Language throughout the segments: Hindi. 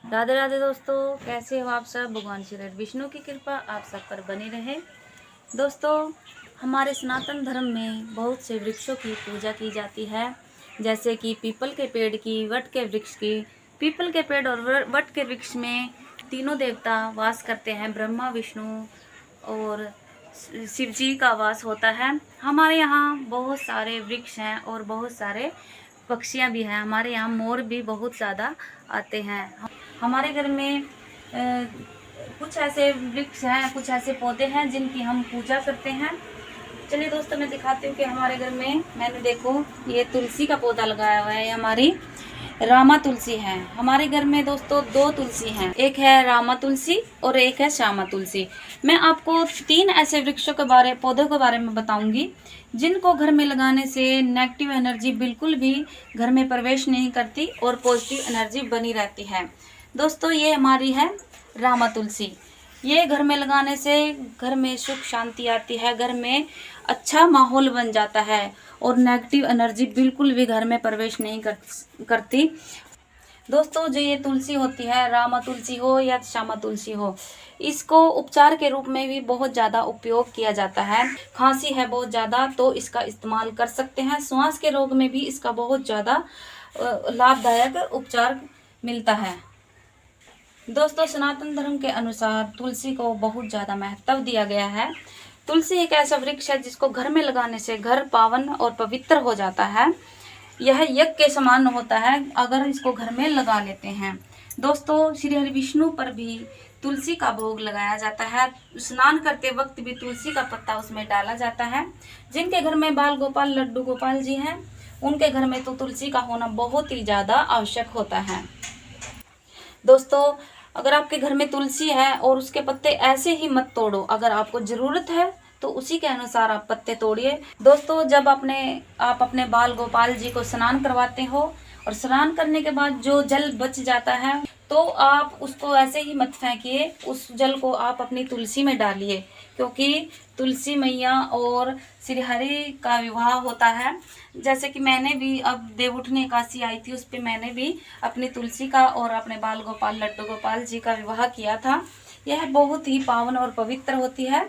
राधे राधे दोस्तों, कैसे हो आप सब। भगवान श्री विष्णु की कृपा आप सब पर बनी रहे। दोस्तों, हमारे सनातन धर्म में बहुत से वृक्षों की पूजा की जाती है, जैसे कि पीपल के पेड़ की, वट के वृक्ष की। पीपल के पेड़ और वट के वृक्ष में तीनों देवता वास करते हैं, ब्रह्मा, विष्णु और शिव जी का वास होता है। हमारे यहाँ बहुत सारे वृक्ष हैं और बहुत सारे पक्षियाँ भी हैं। हमारे यहाँ मोर भी बहुत ज़्यादा आते हैं। हमारे घर में कुछ ऐसे वृक्ष हैं, कुछ ऐसे पौधे हैं जिनकी हम पूजा करते हैं। चलिए दोस्तों, मैं दिखाती हूँ कि हमारे घर में मैंने देखो ये तुलसी का पौधा लगाया हुआ है। ये हमारी रामा तुलसी है। हमारे घर में दोस्तों दो तुलसी हैं, एक है रामा तुलसी और एक है श्यामा तुलसी। मैं आपको 3 ऐसे वृक्षों के पौधों के बारे में बताऊंगी जिनको घर में लगाने से नेगेटिव एनर्जी बिल्कुल भी घर में प्रवेश नहीं करती और पॉजिटिव एनर्जी बनी रहती है। दोस्तों, ये हमारी है रामा तुलसी। ये घर में लगाने से घर में सुख शांति आती है, घर में अच्छा माहौल बन जाता है और नेगेटिव एनर्जी बिल्कुल भी घर में प्रवेश नहीं करती। दोस्तों, जो ये तुलसी होती है, रामा तुलसी हो या श्यामा तुलसी हो, इसको उपचार के रूप में भी बहुत ज़्यादा उपयोग किया जाता है। खांसी है बहुत ज़्यादा तो इसका इस्तेमाल कर सकते हैं। श्वास के रोग में भी इसका बहुत ज़्यादा लाभदायक उपचार मिलता है। दोस्तों, सनातन धर्म के अनुसार तुलसी को बहुत ज़्यादा महत्व दिया गया है। तुलसी एक ऐसा वृक्ष है जिसको घर में लगाने से घर पावन और पवित्र हो जाता है। यह यज्ञ के समान होता है अगर इसको घर में लगा लेते हैं। दोस्तों, श्री हरि विष्णु पर भी तुलसी का भोग लगाया जाता है। स्नान करते वक्त भी तुलसी का पत्ता उसमें डाला जाता है। जिनके घर में बाल गोपाल, लड्डू गोपाल जी हैं, उनके घर में तो तुलसी का होना बहुत ही ज़्यादा आवश्यक होता है। दोस्तों, अगर आपके घर में तुलसी है और उसके पत्ते ऐसे ही मत तोड़ो। अगर आपको ज़रूरत है तो उसी के अनुसार आप पत्ते तोड़िए। दोस्तों, जब आप अपने बाल गोपाल जी को स्नान करवाते हो और स्नान करने के बाद जो जल बच जाता है तो आप उसको ऐसे ही मत फेंकिए। उस जल को आप अपनी तुलसी में डालिए, क्योंकि तुलसी मैया और श्री हरि का विवाह होता है। जैसे कि मैंने भी अब देवउठनी एकादशी आई थी, उस पर मैंने भी अपनी तुलसी का और अपने बाल गोपाल, लड्डू गोपाल जी का विवाह किया था। यह बहुत ही पावन और पवित्र होती है।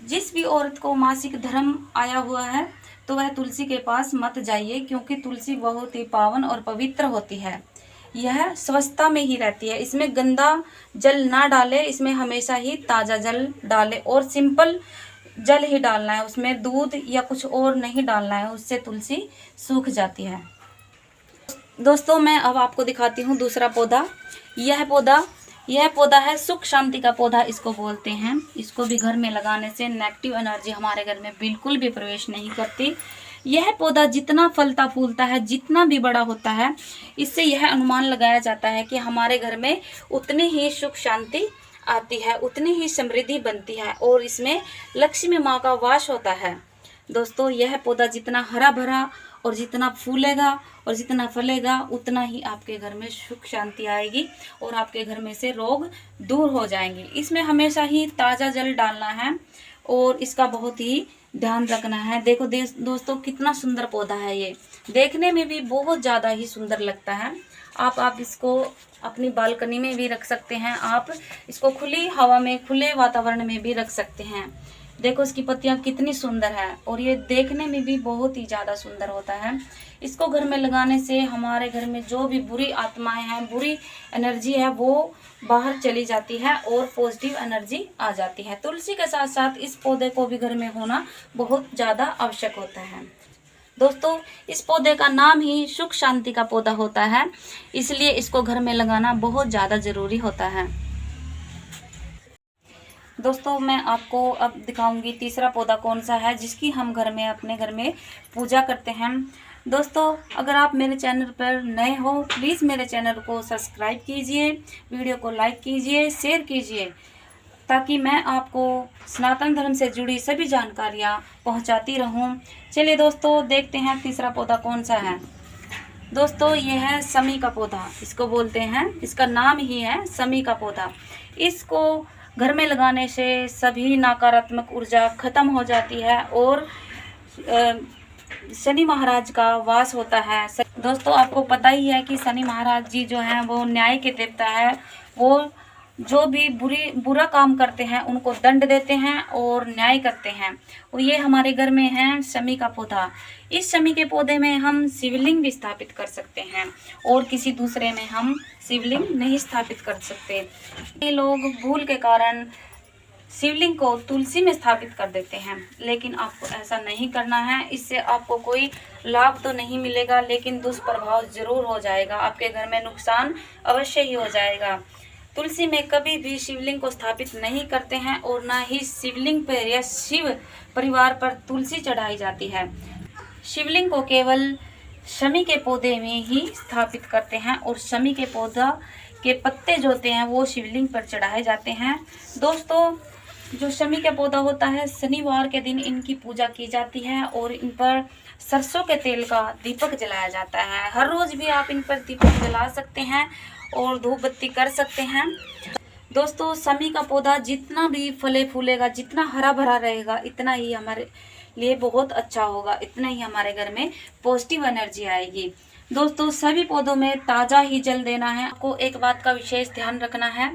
जिस भी औरत को मासिक धर्म आया हुआ है तो वह तुलसी के पास मत जाइए, क्योंकि तुलसी बहुत ही पावन और पवित्र होती है। यह स्वच्छता में ही रहती है। इसमें गंदा जल ना डाले, इसमें हमेशा ही ताज़ा जल डाले और सिंपल जल ही डालना है। उसमें दूध या कुछ और नहीं डालना है, उससे तुलसी सूख जाती है। दोस्तों, मैं अब आपको दिखाती हूँ दूसरा पौधा। यह पौधा है सुख शांति का पौधा, इसको बोलते हैं। इसको भी घर में लगाने से नेगेटिव एनर्जी हमारे घर में बिल्कुल भी प्रवेश नहीं करती। यह पौधा जितना फलता फूलता है, जितना भी बड़ा होता है, इससे यह अनुमान लगाया जाता है कि हमारे घर में उतनी ही सुख शांति आती है, उतनी ही समृद्धि बनती है और इसमें लक्ष्मी माँ का वास होता है। दोस्तों, यह पौधा जितना हरा भरा और जितना फूलेगा और जितना फलेगा, उतना ही आपके घर में सुख शांति आएगी और आपके घर में से रोग दूर हो जाएंगे। इसमें हमेशा ही ताज़ा जल डालना है और इसका बहुत ही ध्यान रखना है। देखो दोस्तों, कितना सुंदर पौधा है। ये देखने में भी बहुत ज़्यादा ही सुंदर लगता है। आप इसको अपनी बालकनी में भी रख सकते हैं। आप इसको खुली हवा में, खुले वातावरण में भी रख सकते हैं। देखो इसकी पत्तियां कितनी सुंदर है और ये देखने में भी बहुत ही ज़्यादा सुंदर होता है। इसको घर में लगाने से हमारे घर में जो भी बुरी आत्माएं हैं, बुरी एनर्जी है, वो बाहर चली जाती है और पॉजिटिव एनर्जी आ जाती है। तुलसी के साथ साथ इस पौधे को भी घर में होना बहुत ज़्यादा आवश्यक होता है। दोस्तों, इस पौधे का नाम ही सुख शांति का पौधा होता है, इसलिए इसको घर में लगाना बहुत ज़्यादा ज़रूरी होता है। दोस्तों, मैं आपको अब दिखाऊंगी तीसरा पौधा कौन सा है जिसकी हम अपने घर में पूजा करते हैं। दोस्तों, अगर आप मेरे चैनल पर नए हो, प्लीज़ मेरे चैनल को सब्सक्राइब कीजिए, वीडियो को लाइक कीजिए, शेयर कीजिए, ताकि मैं आपको सनातन धर्म से जुड़ी सभी जानकारियाँ पहुँचाती रहूँ। चलिए दोस्तों, देखते हैं तीसरा पौधा कौन सा है। दोस्तों, ये है समी का पौधा, इसको बोलते हैं। इसका नाम ही है समी का पौधा। इसको घर में लगाने से सभी नकारात्मक ऊर्जा खत्म हो जाती है और शनि महाराज का वास होता है। दोस्तों आपको पता ही है कि शनि महाराज जी जो हैं वो न्याय के देवता है। वो जो भी बुरा काम करते हैं उनको दंड देते हैं और न्याय करते हैं। और ये हमारे घर में है शमी का पौधा। इस शमी के पौधे में हम शिवलिंग भी स्थापित कर सकते हैं और किसी दूसरे में हम शिवलिंग नहीं स्थापित कर सकते। ये लोग भूल के कारण शिवलिंग को तुलसी में स्थापित कर देते हैं, लेकिन आपको ऐसा नहीं करना है। इससे आपको कोई लाभ तो नहीं मिलेगा, लेकिन दुष्प्रभाव जरूर हो जाएगा। आपके घर में नुकसान अवश्य ही हो जाएगा। तुलसी में कभी भी शिवलिंग को स्थापित नहीं करते हैं और ना ही शिवलिंग पर या शिव परिवार पर तुलसी चढ़ाई जाती है। शिवलिंग को केवल शमी के पौधे में ही स्थापित करते हैं और शमी के पौधा के पत्ते जो होते हैं वो शिवलिंग पर चढ़ाए जाते हैं। दोस्तों जो शमी का पौधा होता है, शनिवार के दिन इनकी पूजा की जाती है और इन पर सरसों के तेल का दीपक जलाया जाता है। हर रोज भी आप इन पर दीपक जला सकते हैं और धूप बत्ती कर सकते हैं। दोस्तों शमी का पौधा जितना भी फले फूलेगा, जितना हरा भरा रहेगा, इतना ही हमारे लिए बहुत अच्छा होगा, इतना ही हमारे घर में पॉजिटिव एनर्जी आएगी। दोस्तों सभी पौधों में ताज़ा ही जल देना है। आपको एक बात का विशेष ध्यान रखना है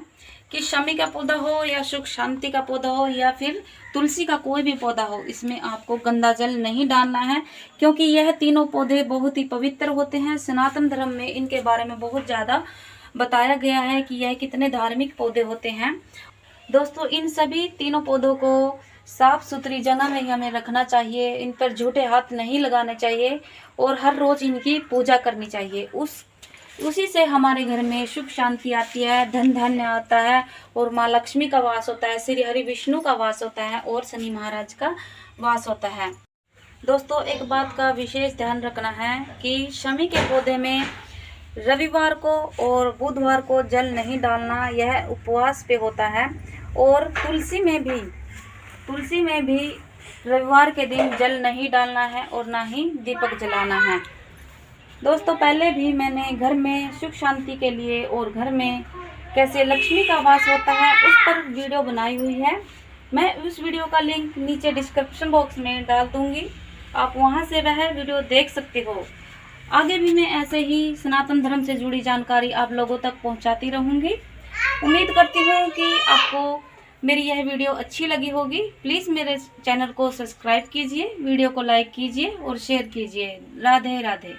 कि शमी का पौधा हो या सुख शांति का पौधा हो या फिर तुलसी का कोई भी पौधा हो, इसमें आपको गंदा जल नहीं डालना है, क्योंकि यह तीनों पौधे बहुत ही पवित्र होते हैं। सनातन धर्म में इनके बारे में बहुत ज़्यादा बताया गया है कि यह कितने धार्मिक पौधे होते हैं। दोस्तों इन सभी तीनों पौधों को साफ सुथरी जगह में हमें रखना चाहिए। इन पर झूठे हाथ नहीं लगाने चाहिए और हर रोज इनकी पूजा करनी चाहिए। उसी से हमारे घर में सुख शांति आती है, धन धान्य आता है और माँ लक्ष्मी का वास होता है, श्री हरि विष्णु का वास होता है और शनि महाराज का वास होता है। दोस्तों एक बात का विशेष ध्यान रखना है कि शमी के पौधे में रविवार को और बुधवार को जल नहीं डालना, यह उपवास पे होता है। और तुलसी में भी रविवार के दिन जल नहीं डालना है और ना ही दीपक जलाना है। दोस्तों पहले भी मैंने घर में सुख शांति के लिए और घर में कैसे लक्ष्मी का वास होता है उस पर वीडियो बनाई हुई है। मैं उस वीडियो का लिंक नीचे डिस्क्रिप्शन बॉक्स में डाल दूंगी, आप वहां से वह वीडियो देख सकते हो। आगे भी मैं ऐसे ही सनातन धर्म से जुड़ी जानकारी आप लोगों तक पहुंचाती रहूंगी। उम्मीद करती हूँ कि आपको मेरी यह वीडियो अच्छी लगी होगी। प्लीज़ मेरे चैनल को सब्सक्राइब कीजिए, वीडियो को लाइक कीजिए और शेयर कीजिए। राधे राधे।